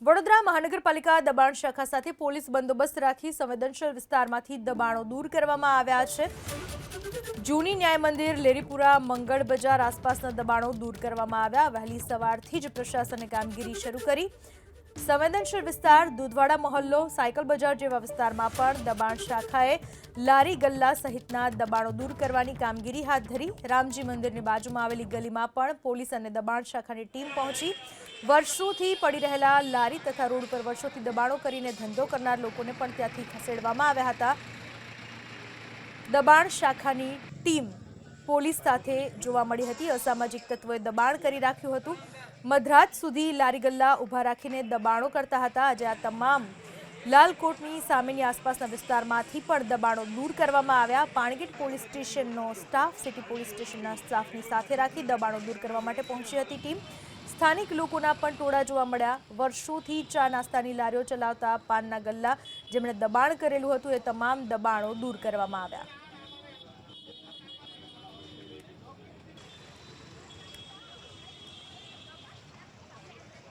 વડોદરા મહાનગરપાલિકા દબાણ શાખા સાથે પોલીસ બંદોબસ્ત રાખી સંવેદનશીલ વિસ્તારમાંથી દબાણો દૂર કરવામાં આવ્યા છે। જૂની ન્યાય મંદિર, લેરીપુરા, મંગળ બજાર આસપાસના દબાણો દૂર કરવામાં આવ્યા। વહેલી સવારથી જ પ્રશાસને કામગીરી શરૂ કરી। સંવેદનશીલ વિસ્તાર દૂધવાડા મહોલ્લો, સાયકલ બજાર જેવા વિસ્તારમાં પણ દબાણ શાખાએ લારી ગલ્લા સહિતના દબાણો દૂર કરવાની કામગીરી હાથ ધરી। રામજી મંદિરની બાજુમાં આવેલી ગલીમાં પણ પોલીસ અને દબાણ શાખાની ટીમ પહોંચી વર્ષોથી પડી રહેલા લારી તથા રોડ પર વર્ષોથી દબાણો કરીને ધંધો કરનાર લોકોને પણ ત્યાંથી ખસેડવામાં આવ્યા હતા। દબાણ શાખાની ટીમ પોલીસ સાથે જોવા મળી હતી। અસામાજિક તત્વોએ દબાણ કરી રાખ્યું હતું। મધરાત સુધી લારી ગલ્લા ઊભા રાખીને દબાણો કરતા હતા। આજે આ તમામ લાલકોટની સામેની આસપાસના વિસ્તારમાંથી પણ દબાણો દૂર કરવામાં આવ્યા। પાણીગેટ પોલીસ સ્ટેશનનો સ્ટાફ સિટી પોલીસ સ્ટેશનના સ્ટાફની સાથે રાખી દબાણો દૂર કરવા માટે પહોંચી હતી ટીમ। સ્થાનિક લોકોના પણ ટોળા જોવા મળ્યા। વર્ષોથી ચા નાસ્તાની લારીઓ ચલાવતા પાનના ગલ્લા જેમણે દબાણ કરેલું હતું એ તમામ દબાણો દૂર કરવામાં આવ્યા।